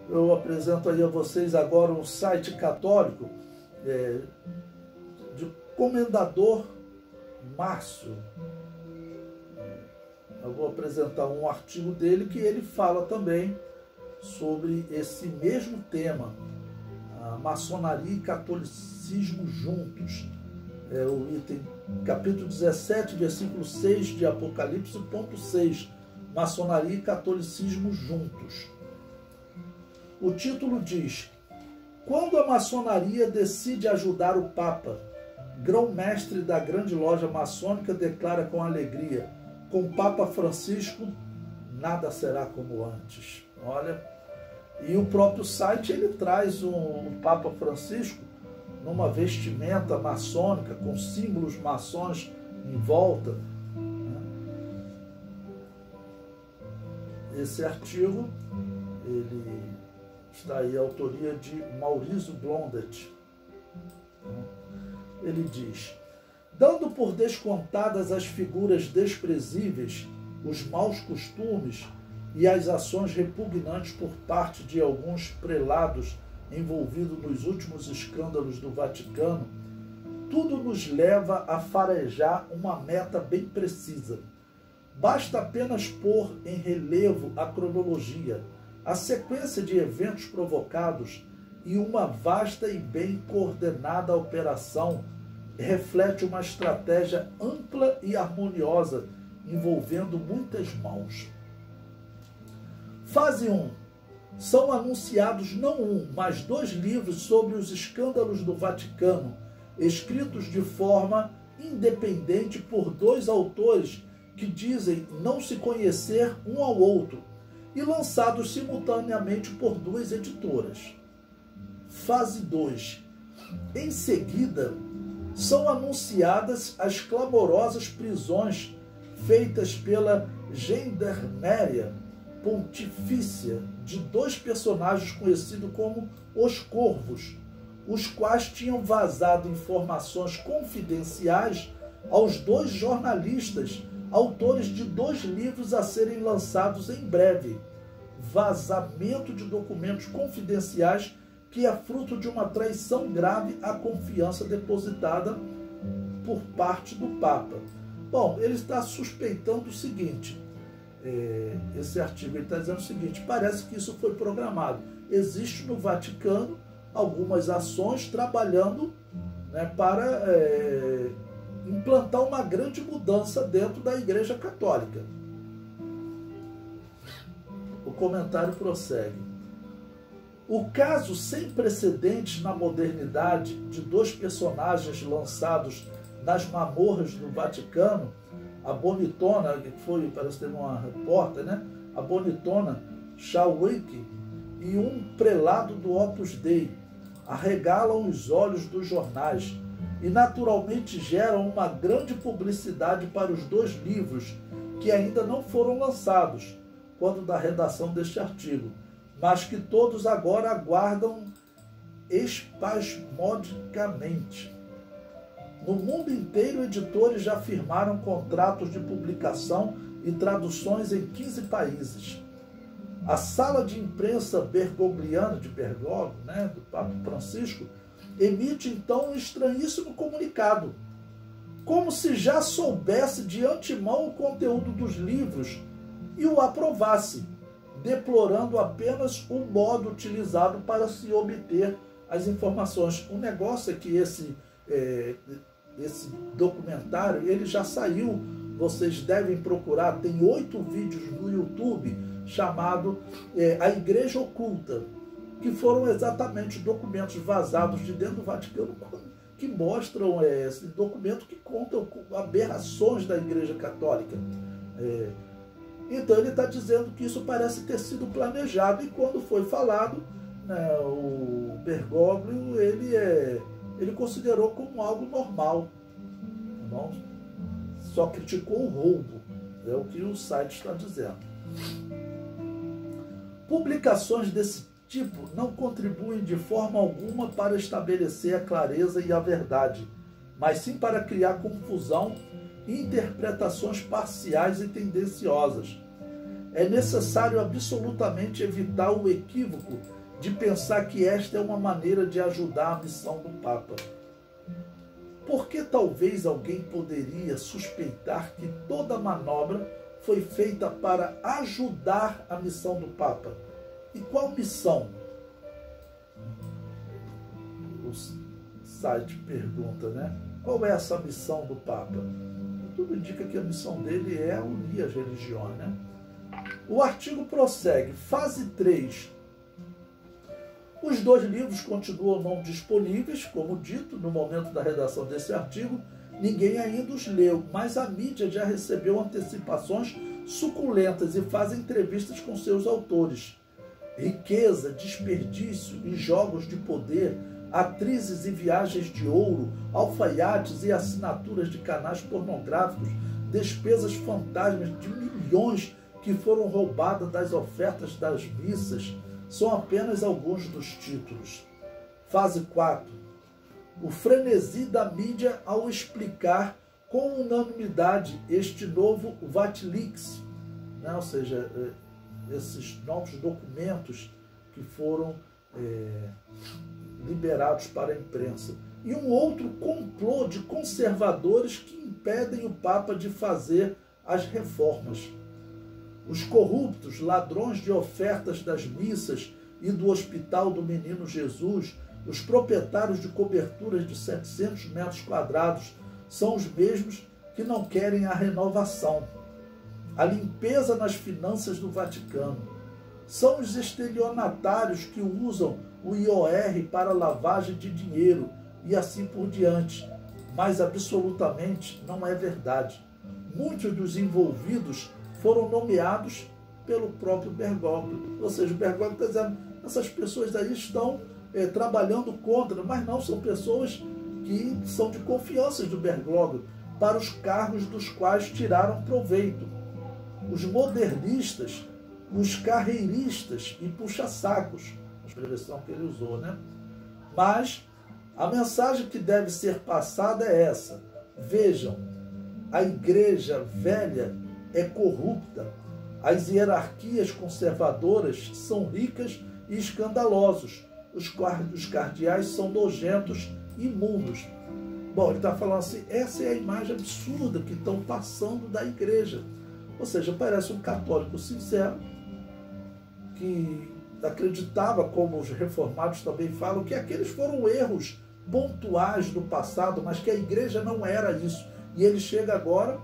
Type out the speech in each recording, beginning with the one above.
Eu apresento aí a vocês agora um site católico de Comendador Márcio. Eu vou apresentar um artigo dele que ele fala também sobre esse mesmo tema, a maçonaria e catolicismo juntos. É o item capítulo 17, versículo 6 de Apocalipse, ponto 6, maçonaria e catolicismo juntos. O título diz: quando a maçonaria decide ajudar o Papa, grão-mestre da grande loja maçônica declara com alegria: com o Papa Francisco, nada será como antes. Olha, e o próprio site ele traz o Papa Francisco numa vestimenta maçônica, com símbolos maçons em volta. Esse artigo, ele está aí a autoria de Maurício Blondet. Ele diz: dando por descontadas as figuras desprezíveis, os maus costumes e as ações repugnantes por parte de alguns prelados envolvidos nos últimos escândalos do Vaticano, tudo nos leva a farejar uma meta bem precisa. Basta apenas pôr em relevo a cronologia, a sequência de eventos provocados, e uma vasta e bem coordenada operação reflete uma estratégia ampla e harmoniosa, envolvendo muitas mãos. Fase 1. São anunciados não um, mas 2 livros sobre os escândalos do Vaticano, escritos de forma independente por 2 autores que dizem não se conhecer um ao outro, e lançados simultaneamente por 2 editoras. Fase 2. Em seguida, são anunciadas as clamorosas prisões feitas pela Gendarmeria Pontifícia de 2 personagens conhecidos como os Corvos, os quais tinham vazado informações confidenciais aos 2 jornalistas, autores de 2 livros a serem lançados em breve. Vazamento de documentos confidenciais que é fruto de uma traição grave à confiança depositada por parte do Papa. Bom, ele está suspeitando o seguinte, esse artigo está dizendo o seguinte: parece que isso foi programado. Existe no Vaticano algumas ações trabalhando, né, para implantar uma grande mudança dentro da Igreja Católica. O comentário prossegue. O caso sem precedentes na modernidade de 2 personagens lançados nas mamorras do Vaticano, a bonitona, que foi, parece ter uma repórter, né? A bonitona Shawick e um prelado do Opus Dei, arregalam os olhos dos jornais e naturalmente geram uma grande publicidade para os 2 livros que ainda não foram lançados quando da redação deste artigo, mas que todos agora aguardam espasmodicamente. No mundo inteiro, editores já firmaram contratos de publicação e traduções em 15 países. A sala de imprensa bergogliana de Bergoglio, né, do Papa Francisco, emite então um estranhíssimo comunicado, como se já soubesse de antemão o conteúdo dos livros e o aprovasse, deplorando apenas o modo utilizado para se obter as informações. O negócio é que esse documentário ele já saiu, vocês devem procurar, tem 8 vídeos no YouTube chamado A Igreja Oculta, que foram exatamente documentos vazados de dentro do Vaticano que mostram esse documento que contam aberrações da Igreja Católica. Então ele está dizendo que isso parece ter sido planejado, e quando foi falado, né, o Bergoglio ele considerou como algo normal. Não? Só criticou o roubo, é o que o site está dizendo. Publicações desse tipo não contribuem de forma alguma para estabelecer a clareza e a verdade, mas sim para criar confusão e interpretações parciais e tendenciosas. é necessário absolutamente evitar o equívoco de pensar que esta é uma maneira de ajudar a missão do Papa. Porque talvez alguém poderia suspeitar que toda a manobra foi feita para ajudar a missão do Papa? E qual missão? O site pergunta, né? Qual é essa missão do Papa? Tudo indica que a missão dele é unir as religiões, né? O artigo prossegue. Fase 3. Os 2 livros continuam não disponíveis, como dito, no momento da redação desse artigo. Ninguém ainda os leu, mas a mídia já recebeu antecipações suculentas e faz entrevistas com seus autores. Riqueza, desperdício e jogos de poder, atrizes e viagens de ouro, alfaiates e assinaturas de canais pornográficos, despesas fantasmas de milhões que foram roubadas das ofertas das missas, são apenas alguns dos títulos. Fase 4. O frenesi da mídia ao explicar com unanimidade este novo Vatilix, né? Ou seja, esses novos documentos que foram liberados para a imprensa. E um outro complô de conservadores que impedem o Papa de fazer as reformas. Os corruptos, ladrões de ofertas das missas e do Hospital do Menino Jesus, os proprietários de coberturas de 700 metros quadrados, são os mesmos que não querem a renovação, a limpeza nas finanças do Vaticano. São os estelionatários que usam o IOR para lavagem de dinheiro e assim por diante. Mas absolutamente não é verdade. Muitos dos envolvidos foram nomeados pelo próprio Bergoglio. Ou seja, o Bergoglio está dizendo, essas pessoas aí estão trabalhando contra, mas não, são pessoas que são de confiança do Bergoglio para os cargos dos quais tiraram proveito. Os modernistas, os carreiristas e puxa-sacos, a expressão que ele usou, né? Mas a mensagem que deve ser passada é essa. Vejam, a igreja velha é corrupta, as hierarquias conservadoras são ricas e escandalosos, os cardeais são nojentos e imundos. Bom, ele está falando assim, essa é a imagem absurda que estão passando da igreja. Ou seja, parece um católico sincero, que acreditava, como os reformados também falam, que aqueles foram erros pontuais do passado, mas que a igreja não era isso. E ele chega agora,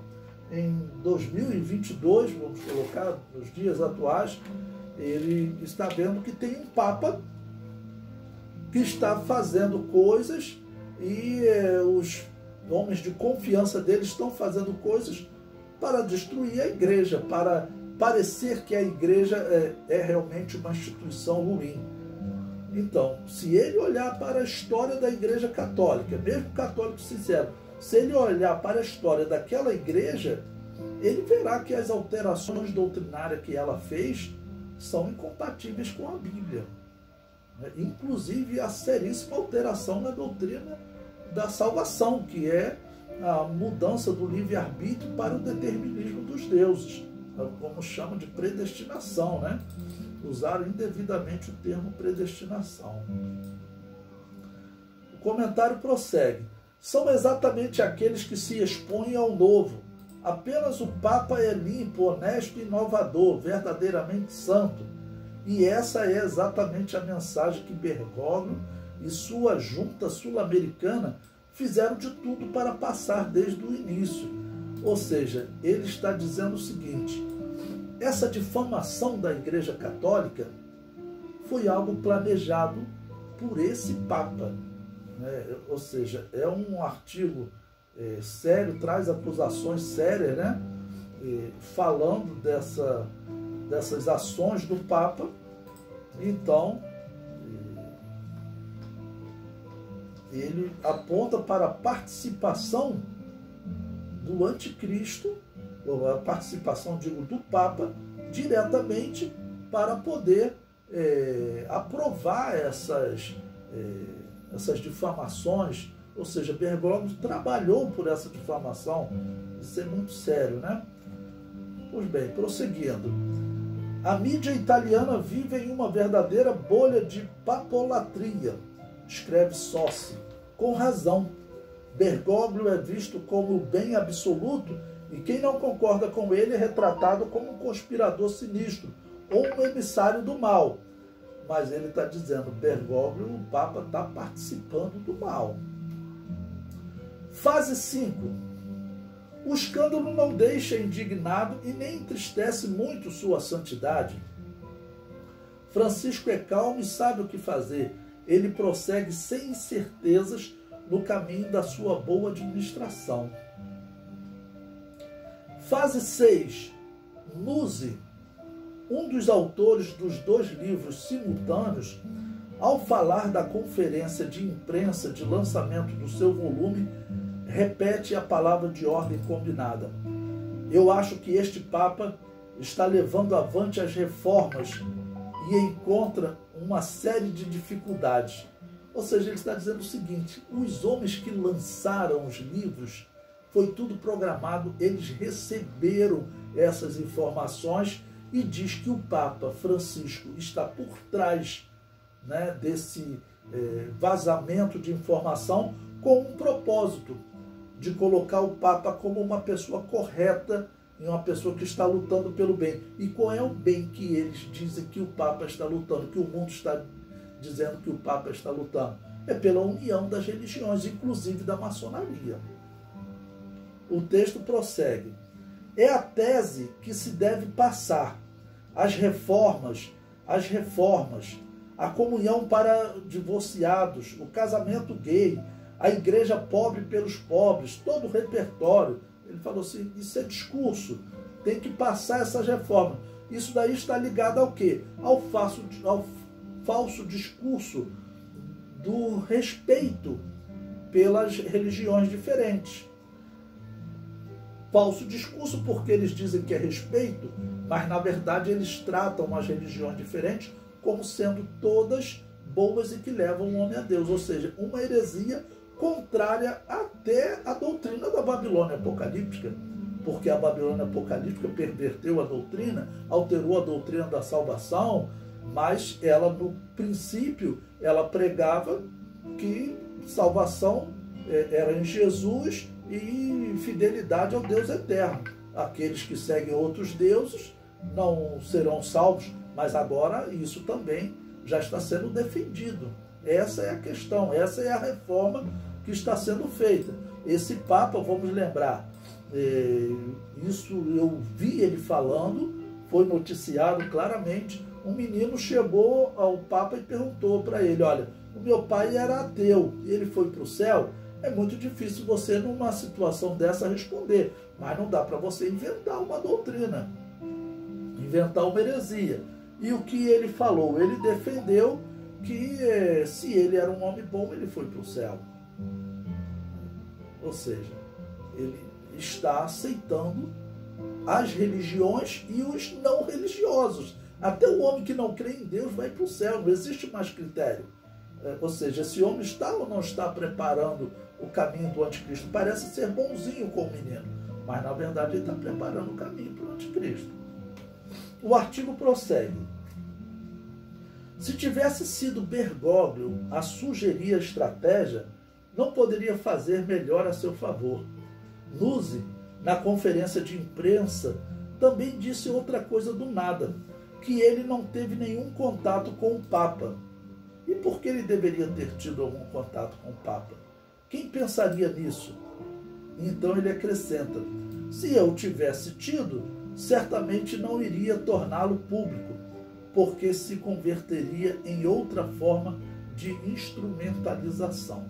em 2022, vamos colocar nos dias atuais, ele está vendo que tem um Papa que está fazendo coisas e os homens de confiança dele estão fazendo coisas para destruir a igreja, para parecer que a igreja é realmente uma instituição ruim. Então, se ele olhar para a história da igreja católica, mesmo católico sincero, se ele olhar para a história daquela igreja, ele verá que as alterações doutrinárias que ela fez são incompatíveis com a Bíblia. Inclusive a seríssima alteração na doutrina da salvação, que é a mudança do livre-arbítrio para o determinismo dos deuses, como chamam de predestinação, né? Usaram indevidamente o termo predestinação. O comentário prossegue. São exatamente aqueles que se expõem ao novo. Apenas o Papa é limpo, honesto e inovador, verdadeiramente santo. E essa é exatamente a mensagem que Bergoglio e sua junta sul-americana fizeram de tudo para passar desde o início. Ou seja, ele está dizendo o seguinte, essa difamação da Igreja Católica foi algo planejado por esse Papa. Ou seja, é um artigo sério, traz acusações sérias, né? Falando dessas ações do Papa. Então, ele aponta para a participação do anticristo, ou a participação, digo, do Papa, diretamente para poder aprovar essas difamações. Ou seja, Bergoglio trabalhou por essa difamação. Isso é muito sério, né? Pois bem, prosseguindo. A mídia italiana vive em uma verdadeira bolha de papolatria, escreve Sossi. Com razão. Bergoglio é visto como o bem absoluto e quem não concorda com ele é retratado como um conspirador sinistro ou um emissário do mal. Mas ele está dizendo, Bergoglio, o Papa está participando do mal. Fase 5. O escândalo não deixa indignado e nem entristece muito sua santidade. Francisco é calmo e sabe o que fazer. Ele prossegue sem incertezas no caminho da sua boa administração. Fase 6. Nuzzi, um dos autores dos 2 livros simultâneos, ao falar da conferência de imprensa de lançamento do seu volume, repete a palavra de ordem combinada. Eu acho que este Papa está levando avante as reformas e encontra uma série de dificuldades. Ou seja, ele está dizendo o seguinte, os homens que lançaram os livros, foi tudo programado, eles receberam essas informações e diz que o Papa Francisco está por trás, né, desse vazamento de informação com um propósito de colocar o Papa como uma pessoa correta e uma pessoa que está lutando pelo bem. E qual é o bem que eles dizem que o Papa está lutando, que o mundo está dizendo que o Papa está lutando? É pela união das religiões, inclusive da maçonaria. O texto prossegue. É a tese que se deve passar. As reformas, a comunhão para divorciados, o casamento gay, a igreja pobre pelos pobres, todo o repertório. Ele falou assim, isso é discurso, tem que passar essas reformas. Isso daí está ligado ao quê? Ao falso discurso do respeito pelas religiões diferentes. Falso discurso porque eles dizem que é respeito, mas na verdade eles tratam as religiões diferentes como sendo todas boas e que levam o homem a Deus, ou seja, uma heresia contrária até à doutrina da Babilônia apocalíptica, porque a Babilônia apocalíptica perverteu a doutrina, alterou a doutrina da salvação, mas ela no princípio ela pregava que salvação era em Jesus e fidelidade ao Deus eterno. Aqueles que seguem outros deuses não serão salvos, mas agora isso também já está sendo defendido. Essa é a questão, essa é a reforma que está sendo feita. Esse Papa, vamos lembrar, isso eu vi ele falando, foi noticiado claramente. Um menino chegou ao Papa e perguntou para ele, olha, o meu pai era ateu e ele foi para o céu. É muito difícil você, numa situação dessa, responder, mas não dá para você inventar uma doutrina, inventar uma heresia. E o que ele falou? Ele defendeu que se ele era um homem bom, ele foi para o céu. Ou seja, ele está aceitando as religiões e os não religiosos. Até o homem que não crê em Deus vai para o céu, não existe mais critério. Ou seja, esse homem está ou não está preparando o caminho do anticristo? Parece ser bonzinho com o menino, mas na verdade ele está preparando o caminho para o anticristo. O artigo prossegue. Se tivesse sido Bergoglio a sugerir a estratégia, não poderia fazer melhor a seu favor. Nuzzi, na conferência de imprensa, também disse outra coisa do nada, que ele não teve nenhum contato com o Papa. E por que ele deveria ter tido algum contato com o Papa? Quem pensaria nisso? Então ele acrescenta, se eu tivesse tido, certamente não iria torná-lo público, porque se converteria em outra forma de instrumentalização.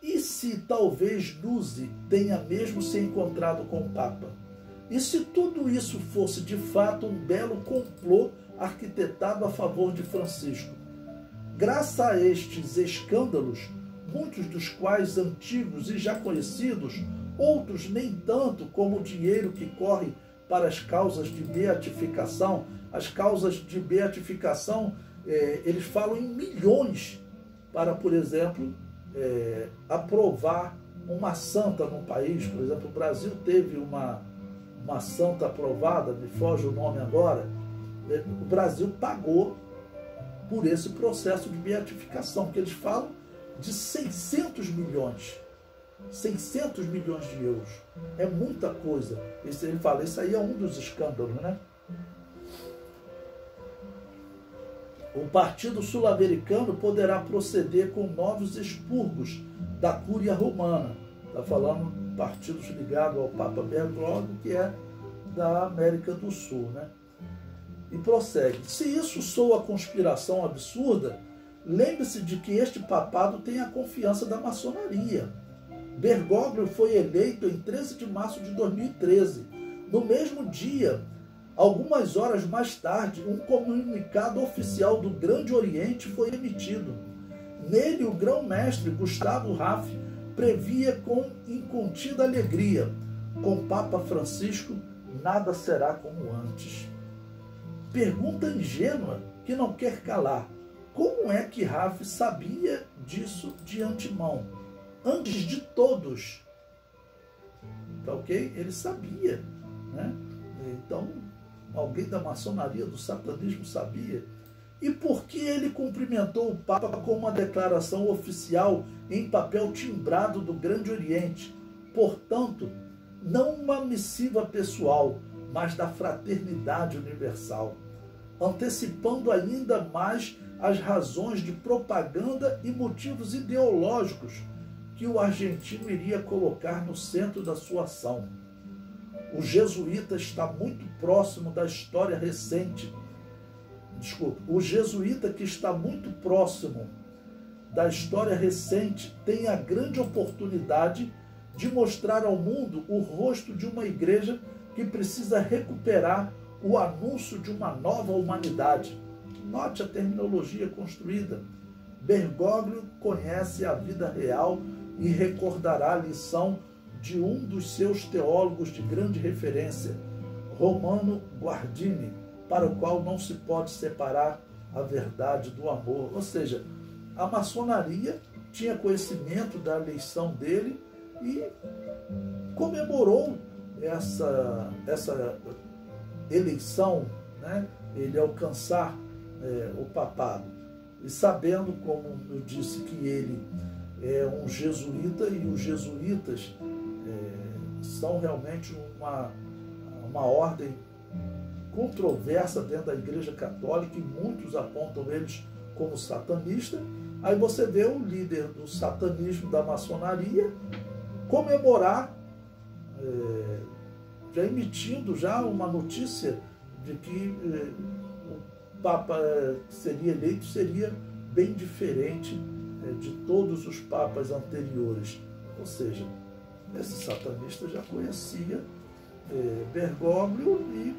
E se talvez Nuzzi tenha mesmo se encontrado com o Papa? E se tudo isso fosse de fato um belo complô arquitetado a favor de Francisco? Graças a estes escândalos, muitos dos quais antigos e já conhecidos, outros nem tanto, como o dinheiro que corre para as causas de beatificação. As causas de beatificação, eles falam em milhões para, por exemplo, aprovar uma santa num país. Por exemplo, o Brasil teve uma uma santa aprovada, me foge o nome agora, o Brasil pagou por esse processo de beatificação, que eles falam de 600 milhões. 600 milhões de euros. É muita coisa. Ele fala, isso aí é um dos escândalos, né? O Partido Sul-Americano poderá proceder com novos expurgos da Cúria Romana. Está falando partidos ligados ao Papa Bergoglio, que é da América do Sul, né? E prossegue. Se isso soa conspiração absurda, lembre-se de que este papado tem a confiança da maçonaria. Bergoglio foi eleito em 13 de março de 2013. No mesmo dia, algumas horas mais tarde, um comunicado oficial do Grande Oriente foi emitido. Nele, o grão-mestre Gustavo Raff previa com incontida alegria: com Papa Francisco, nada será como antes. Pergunta ingênua que não quer calar: como é que Raff sabia disso de antemão, antes de todos? Tá ok? Ele sabia, né? Então, alguém da maçonaria, do satanismo sabia. E por que ele cumprimentou o Papa com uma declaração oficial em papel timbrado do Grande Oriente? Portanto, não uma missiva pessoal, mas da fraternidade universal, antecipando ainda mais as razões de propaganda e motivos ideológicos que o argentino iria colocar no centro da sua ação. O jesuíta está muito próximo da história recente. O jesuíta que está muito próximo da história recente tem a grande oportunidade de mostrar ao mundo o rosto de uma igreja que precisa recuperar o anúncio de uma nova humanidade. Note a terminologia construída. Bergoglio conhece a vida real e recordará a lição de um dos seus teólogos de grande referência, Romano Guardini, para o qual não se pode separar a verdade do amor. Ou seja, a maçonaria tinha conhecimento da eleição dele e comemorou essa eleição, né? Ele alcançar o papado. E sabendo, como eu disse, que ele é um jesuíta, e os jesuítas são realmente uma ordem controversa dentro da Igreja Católica, e muitos apontam eles como satanista. Aí você vê o líder do satanismo, da maçonaria, comemorar, já emitindo já uma notícia de que o Papa que seria eleito seria bem diferente de todos os papas anteriores. Ou seja, esse satanista já conhecia Bergoglio e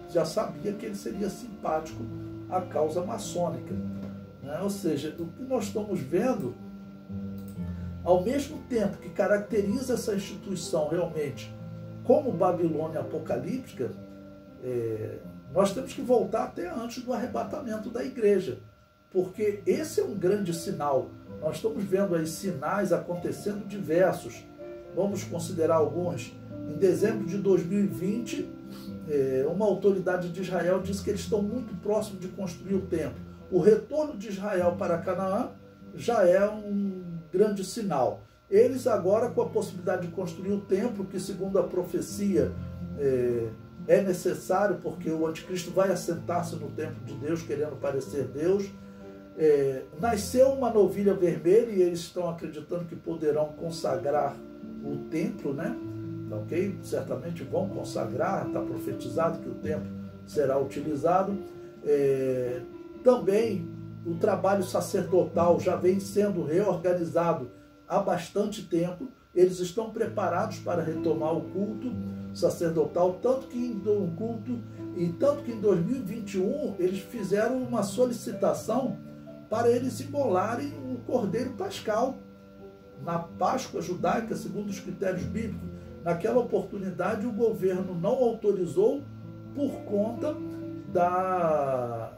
já sabia que ele seria simpático à causa maçônica, né? Ou seja, o que nós estamos vendo, ao mesmo tempo que caracteriza essa instituição realmente como Babilônia apocalíptica, nós temos que voltar até antes do arrebatamento da igreja, porque esse é um grande sinal. Nós estamos vendo aí sinais acontecendo diversos. Vamos considerar alguns. Em dezembro de 2020, uma autoridade de Israel disse que eles estão muito próximos de construir o templo. O retorno de Israel para Canaã já é um grande sinal. Eles agora, com a possibilidade de construir o templo, que segundo a profecia é necessário, porque o anticristo vai assentar-se no templo de Deus, querendo parecer Deus. Nasceu uma novilha vermelha e eles estão acreditando que poderão consagrar o templo, né? Ok? Certamente vão consagrar, está profetizado que o templo será utilizado. Também o trabalho sacerdotal já vem sendo reorganizado há bastante tempo. Eles estão preparados para retomar o culto sacerdotal, tanto que em 2021 eles fizeram uma solicitação para eles imolarem um cordeiro pascal na Páscoa judaica, segundo os critérios bíblicos. Naquela oportunidade, o governo não autorizou por conta da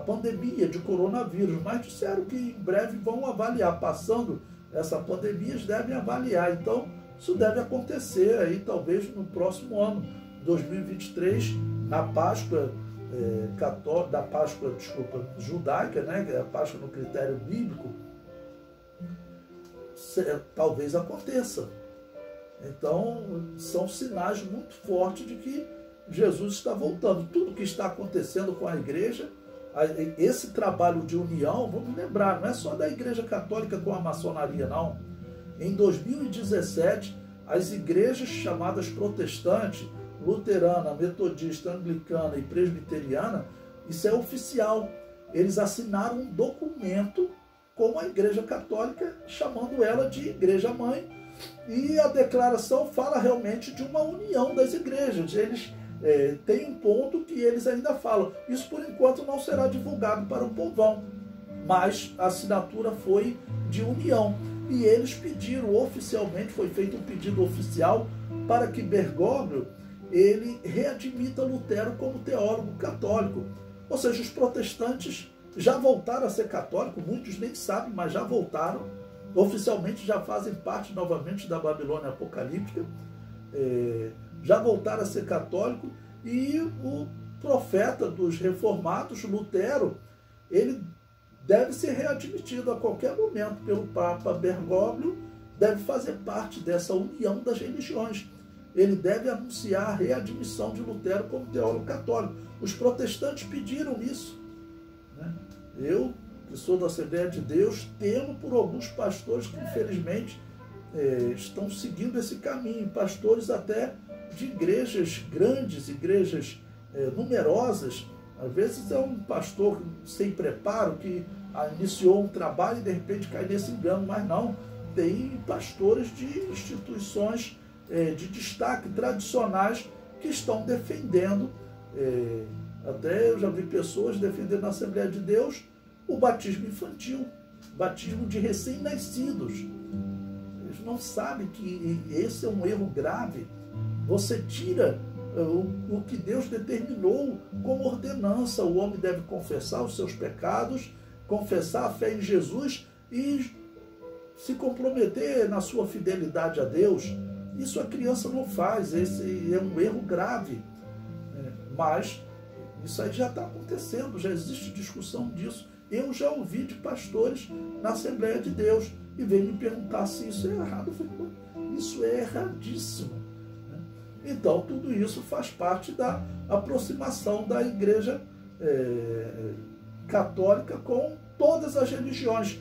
pandemia de coronavírus, mas disseram que em breve vão avaliar. Passando essa pandemia, eles devem avaliar. Então, Isso deve acontecer aí talvez no próximo ano, 2023, na Páscoa judaica, né, que é a Páscoa no critério bíblico, talvez aconteça. Então, são sinais muito fortes de que Jesus está voltando. Tudo que está acontecendo com a igreja, esse trabalho de união, vamos lembrar, não é só da Igreja Católica com a maçonaria, não. Em 2017, as igrejas chamadas protestantes, luterana, metodista, anglicana e presbiteriana, isso é oficial. Eles assinaram um documento com a Igreja Católica, chamando ela de Igreja Mãe, e a declaração fala realmente de uma união das igrejas. Eles têm um ponto que eles ainda falam. Isso, por enquanto, não será divulgado para o povão, mas a assinatura foi de união. E eles pediram oficialmente, foi feito um pedido oficial para que Bergoglio ele readmita Lutero como teólogo católico. Ou seja, os protestantes já voltaram a ser católicos, muitos nem sabem, mas já voltaram. Oficialmente já fazem parte novamente da Babilônia apocalíptica, já voltaram a ser católico, e o profeta dos reformados, Lutero, ele deve ser readmitido a qualquer momento pelo Papa Bergoglio, deve fazer parte dessa união das religiões. Ele deve anunciar a readmissão de Lutero como teólogo católico. Os protestantes pediram isso, né? Eu, que sou da Assembleia de Deus, temo por alguns pastores que, infelizmente, estão seguindo esse caminho. Pastores até de igrejas grandes, igrejas numerosas. Às vezes é um pastor sem preparo que iniciou um trabalho e de repente cai nesse engano, mas não. Tem pastores de instituições de destaque tradicionais que estão defendendo, até eu já vi pessoas defendendo na Assembleia de Deus o batismo infantil, batismo de recém-nascidos. Eles não sabem que esse é um erro grave. Você tira o que Deus determinou como ordenança. O homem deve confessar os seus pecados, confessar a fé em Jesus e se comprometer na sua fidelidade a Deus. Isso a criança não faz, esse é um erro grave. Mas isso aí já está acontecendo, já existe discussão disso. Eu já ouvi de pastores na Assembleia de Deus e vem me perguntar se isso é errado. Eu falei, isso é erradíssimo. Então, tudo isso faz parte da aproximação da Igreja Católica com todas as religiões,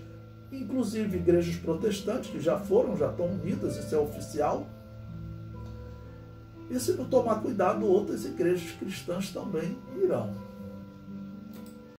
inclusive igrejas protestantes, que já estão unidas, isso é oficial. E se não tomar cuidado, outras igrejas cristãs também irão.